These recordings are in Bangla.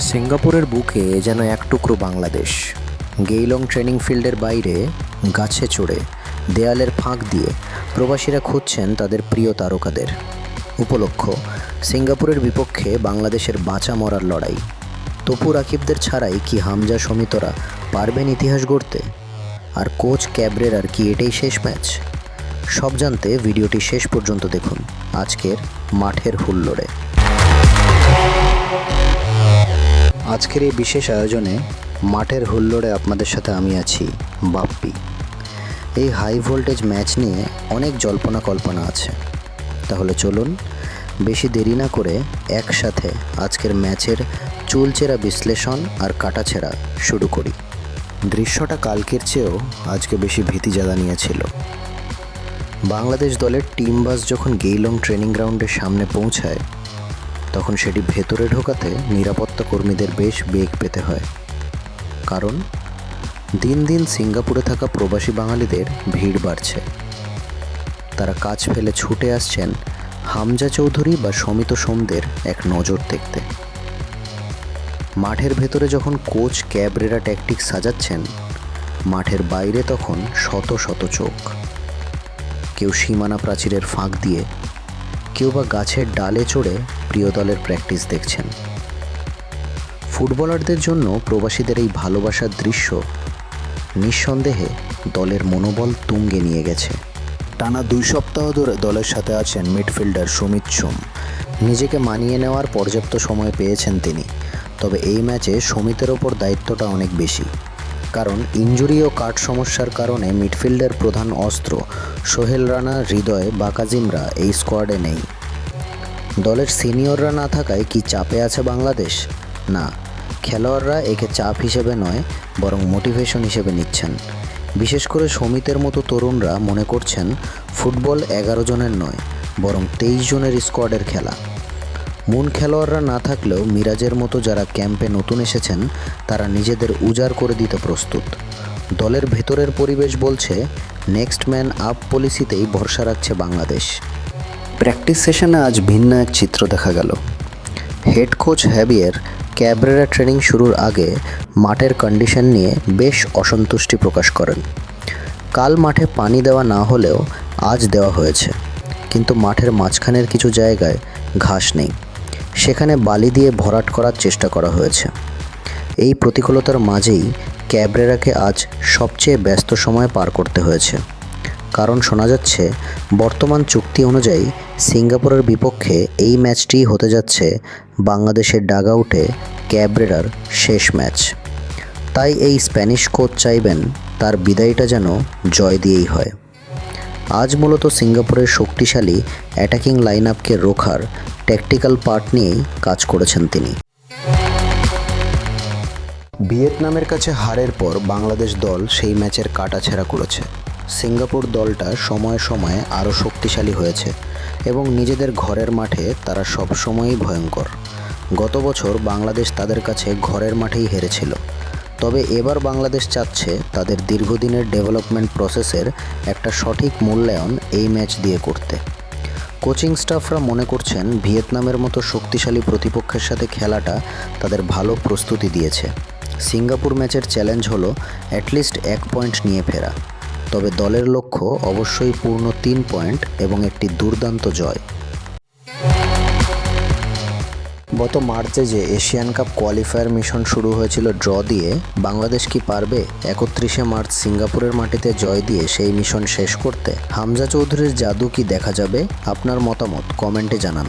সিঙ্গাপুরের বুকে যেন এক টুকরো বাংলাদেশ। গেইলং ট্রেনিং ফিল্ডের বাইরে গাছে চড়ে দেয়ালের ফাঁক দিয়ে প্রবাসীরা খুঁজছেন তাদের প্রিয় তারকাদের। উপলক্ষ সিঙ্গাপুরের বিপক্ষে বাংলাদেশের বাঁচা মরার লড়াই। তপু রাকিবদের ছাড়াই কি হামজা সমিতরা পারবেন ইতিহাস গড়তে? আর কোচ ক্যাব্রেরার কি এটাই শেষ ম্যাচ? সব জানতে ভিডিওটি শেষ পর্যন্ত দেখুন আজকের মাঠের হুল্লোড়ে। আজকের এই বিশেষ আয়োজনে মাঠের হুল্লোড়ে আপনাদের সাথে আমি আছি বাপ্পি। এই হাই ভোল্টেজ ম্যাচ নিয়ে অনেক জল্পনা কল্পনা আছে, তাহলে চলুন বেশি দেরি না করে একসাথে আজকের ম্যাচের চুলচেরা বিশ্লেষণ আর কাটাছেঁড়া শুরু করি। দৃশ্যটা কালকের চেয়েও আজকে বেশি ভীতি জাগানিয়েছিল। বাংলাদেশ দলের টিম বাস যখন গেইলং ট্রেনিং গ্রাউন্ডের সামনে পৌঁছায় তখন সেটি ভেতরে ঢোকাতে নিরাপত্তা কর্মীদের বেশ বেগ পেতে হয়। কারণ দিন দিন সিঙ্গাপুরে থাকা প্রবাসী বাঙালিদের ভিড় বাড়ছে। তারা কাজ ফেলে ছুটে আসছেন হামজা চৌধুরী বা সমিত সোমদের এক নজর দেখতে। মাঠের ভেতরে যখন কোচ ক্যাব্রেরা ট্যাকটিক্স সাজাচ্ছেন, মাঠের বাইরে তখন শত শত চোখ। কেউ সীমানা প্রাচীরের ফাঁক দিয়ে, কেউ বা গাছের ডালে চড়ে প্রিয় দলের প্র্যাকটিস দেখছেন। ফুটবলারদের জন্য প্রবাসীদের এই ভালোবাসার দৃশ্য নিঃসন্দেহে দলের মনোবল তুঙ্গে নিয়ে গেছে। টানা 2 সপ্তাহ ধরে দলের সাথে আছেন মিডফিল্ডার সুমিত সোম। নিজেকে মানিয়ে নেওয়ার পর্যাপ্ত সময় পেয়েছেন তিনি। তবে এই ম্যাচে সুমিতের ওপর দায়িত্বটা অনেক বেশি, কারণ ইনজুরি ও কাট সমস্যার কারণে মিডফিল্ডের প্রধান অস্ত্র সোহেল রানা, হৃদয়, বাকাজিমরা এই স্কোয়াডে নেই। দলের সিনিয়ররা না থাকায় কি চাপে আছে বাংলাদেশ? না, খেলোয়াড়রা একে চাপ হিসেবে নয় বরং মোটিভেশন হিসেবে নিচ্ছেন। বিশেষ করে সমিতের মতো তরুণরা মনে করছেন ফুটবল 11 জনের নয় বরং 23 জনের স্কোয়াডের খেলা। মূল খেলোয়াড়রা না থাকলেও মিরাজের মতো যারা ক্যাম্পে নতুন এসেছেন তারা নিজেদের উজাড় করে দিতে প্রস্তুত। দলের ভেতরের পরিবেশ বলছে নেক্সট ম্যান আপ পলিসিতেই ভরসা রাখছে বাংলাদেশ। প্র্যাকটিস সেশনে আজ ভিন্ন এক চিত্র দেখা গেল। Head coach Javier Cabrera training শুরুর আগে মাঠের কন্ডিশন নিয়ে বেশ অসন্তুষ্টি প্রকাশ করেন। কাল মাঠে পানি দেওয়া না হলেও আজ দেওয়া হয়েছে, কিন্তু মাঠের মাঝখানের কিছু জায়গায় ঘাস নেই, সেখানে বালি দিয়ে ভরাট করার চেষ্টা করা হয়েছে। এই প্রতিকূলতার মাঝেই ক্যাব্রেরাকে আজ সবচেয়ে ব্যস্ত সময় পার করতে হয়েছে। কারণ শোনা যাচ্ছে বর্তমান চুক্তি অনুযায়ী সিঙ্গাপুরের বিপক্ষে এই ম্যাচটি হতে যাচ্ছে বাংলাদেশের ডাগআউটে ক্যাব্রেরার শেষ ম্যাচ। তাই এই স্প্যানিশ কোচ চাইবেন তার বিদায়টা যেন জয় দিয়েই হয়। আজ মূলত সিঙ্গাপুরের শক্তিশালী অ্যাটাকিং লাইন আপকে রোখার ট্যাকটিক্যাল পার্ট নিয়েই কাজ করেছেন তিনি। ভিয়েতনামের কাছে হারের পর বাংলাদেশ দল সেই ম্যাচের কাটাছেঁড়া করেছে। সিঙ্গাপুর দলটা সময়ে সময়ে আরও শক্তিশালী হয়েছে এবং নিজেদের ঘরের মাঠে তারা সবসময়ই ভয়ঙ্কর। গত বছর বাংলাদেশ তাদের কাছে ঘরের মাঠেই হেরেছিল। তবে এবার বাংলাদেশ চাচ্ছে তাদের দীর্ঘদিনের ডেভেলপমেন্ট প্রসেসের একটা সঠিক মূল্যায়ন এই ম্যাচ দিয়ে করতে। কোচিং স্টাফরা মনে করছেন ভিয়েতনামের মতো শক্তিশালী প্রতিপক্ষের সাথে খেলাটা তাদের ভালো প্রস্তুতি দিয়েছে। সিঙ্গাপুর ম্যাচের চ্যালেঞ্জ হলো অ্যাটলিস্ট 1 পয়েন্ট নিয়ে ফেরা। তবে দলের লক্ষ্য অবশ্যই পূর্ণ 3 পয়েন্ট এবং একটি দুর্দান্ত জয়। গত মার্চে যে এশিয়ান কাপ কোয়ালিফায়ার মিশন শুরু হয়েছিল ড্র দিয়ে, বাংলাদেশ কি পারবে 31শে মার্চ সিঙ্গাপুরের মাটিতে জয় দিয়ে সেই মিশন শেষ করতে? হামজা চৌধুরীর জাদু কি দেখা যাবে? আপনার মতামত কমেন্টে জানান।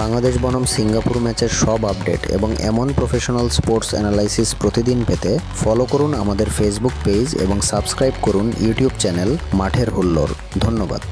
বাংলাদেশ বনাম সিঙ্গাপুর ম্যাচের সব আপডেট এবং এমন প্রফেশনাল স্পোর্টস অ্যানালাইসিস প্রতিদিন পেতে ফলো করুন আমাদের ফেসবুক পেজ এবং সাবস্ক্রাইব করুন ইউটিউব চ্যানেল মাঠের হুল্লোড়। ধন্যবাদ।